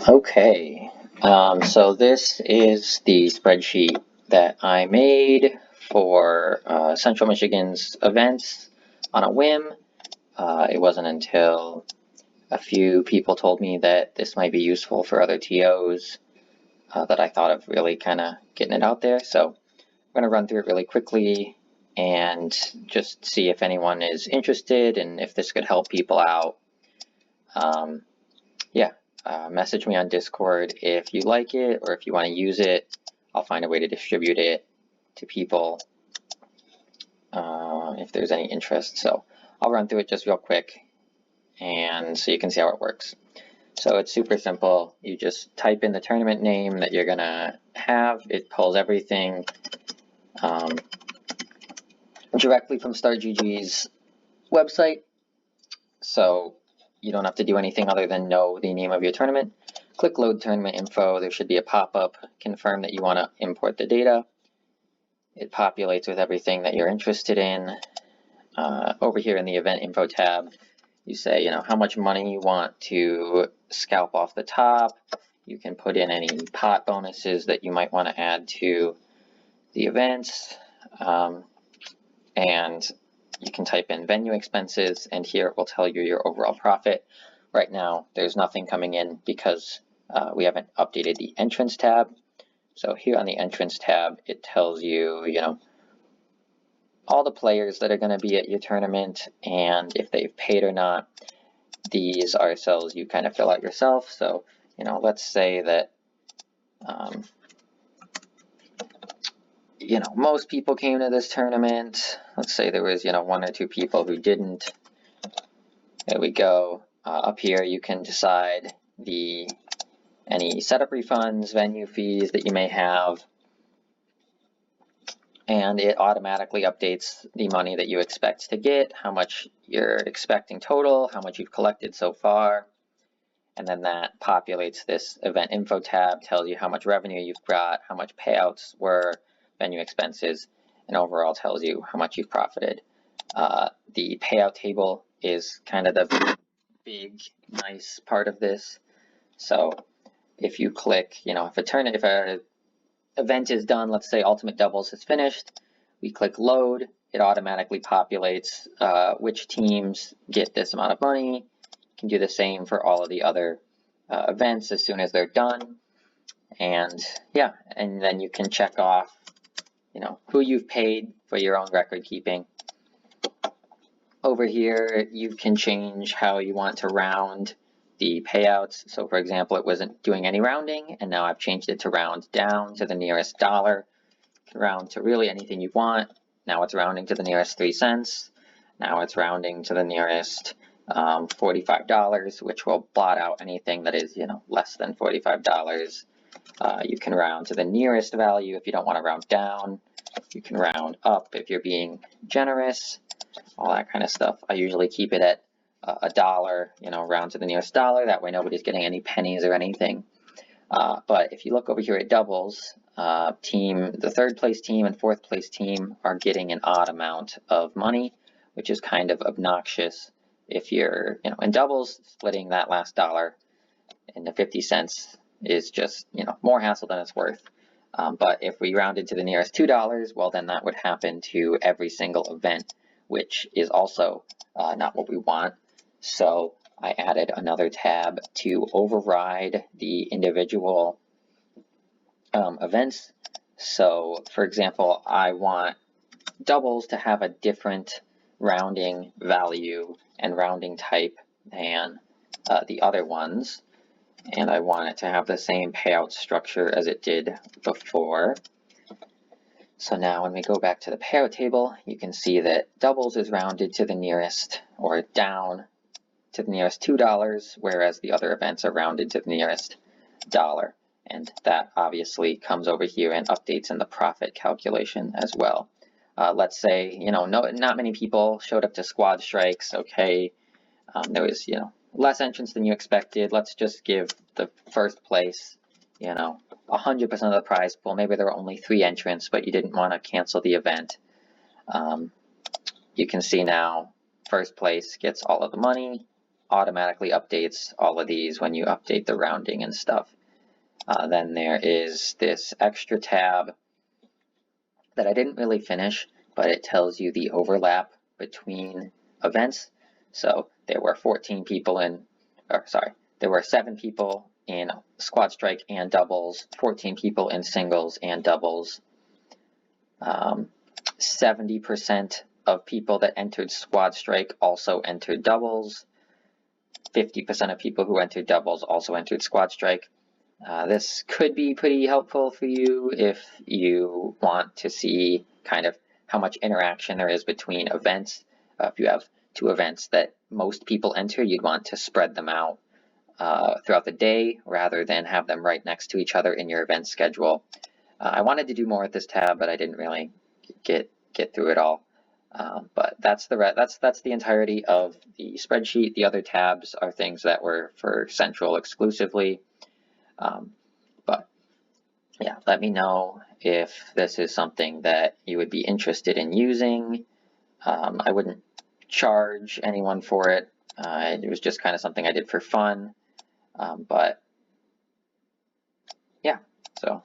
Okay, so this is the spreadsheet that I made for Central Michigan's events on a whim. It wasn't until a few people told me that this might be useful for other TOs that I thought of really kind of getting it out there. So I'm going to run through it really quickly and just see if anyone is interested and if this could help people out. Yeah. Message me on Discord if you like it or if you want to use it. I'll find a way to distribute it to people if there's any interest. So I'll run through it just real quick and so you can see how it works. So it's super simple. You just type in the tournament name that you're going to have. It pulls everything directly from StarGG's website. So you don't have to do anything other than know the name of your tournament. Click load tournament info. There should be a pop-up. Confirm that you want to import the data. It populates with everything that you're interested in. Over here in the event info tab, you say, how much money you want to scalp off the top. You can put in any pot bonuses that you might want to add to the events. And you can type in venue expenses, and here it will tell you your overall profit. Right now, there's nothing coming in because we haven't updated the entrance tab. So here on the entrance tab, it tells you, all the players that are going to be at your tournament and if they've paid or not. These are cells you kind of fill out yourself. So, let's say that, most people came to this tournament. Let's say there was, one or two people who didn't. There we go. Up here, you can decide any setup refunds, venue fees that you may have, and it automatically updates the money that you expect to get, how much you're expecting total, how much you've collected so far, and then that populates this event info tab, tells you how much revenue you've got, how much payouts were, venue expenses, and overall tells you how much you've profited. The payout table is kind of the big, nice part of this. So if you click, if a event is done, let's say Ultimate Doubles is finished, we click load, it automatically populates which teams get this amount of money. You can do the same for all of the other events as soon as they're done. And yeah, and then you can check off, who you've paid for your own record keeping. Over here, you can change how you want to round the payouts. So for example, it wasn't doing any rounding, and now I've changed it to round down to the nearest dollar. You can round to really anything you want. Now it's rounding to the nearest 3 cents. Now it's rounding to the nearest $45, which will blot out anything that is, less than $45. You can round to the nearest value if you don't want to round down. You can round up if you're being generous, all that kind of stuff. I usually keep it at $1, round to the nearest dollar. That way nobody's getting any pennies or anything. But if you look over here at doubles, the third place team and fourth place team are getting an odd amount of money, which is kind of obnoxious. If you're, in doubles, splitting that last dollar into 50 cents is just, more hassle than it's worth. But if we rounded to the nearest $2, well, then that would happen to every single event, which is also not what we want. So I added another tab to override the individual events. So for example, I want doubles to have a different rounding value and rounding type than the other ones. And I want it to have the same payout structure as it did before. So now when we go back to the payout table, you can see that doubles is rounded to the nearest, or down to the nearest $2, whereas the other events are rounded to the nearest dollar. And that obviously comes over here and updates in the profit calculation as well. Let's say, not many people showed up to squad strikes. Okay, there was, less entrants than you expected. Let's just give the first place, 100% of the prize pool. Maybe there were only 3 entrants, but you didn't want to cancel the event. You can see now first place gets all of the money. automatically updates all of these when you update the rounding and stuff. Then there is this extra tab that I didn't really finish, but it tells you the overlap between events. So there were 14 people there were 7 people in squad strike and doubles, 14 people in singles and doubles. 70% of people that entered squad strike also entered doubles. 50% of people who entered doubles also entered squad strike. This could be pretty helpful for you if you want to see kind of how much interaction there is between events. If you have 2 events that most people enter, you'd want to spread them out throughout the day rather than have them right next to each other in your event schedule. I wanted to do more with this tab, but I didn't really get through it all. But that's the entirety of the spreadsheet. The other tabs are things that were for Central exclusively. But yeah, let me know if this is something that you would be interested in using. I wouldn't charge anyone for it. It was just kind of something I did for fun. But yeah, so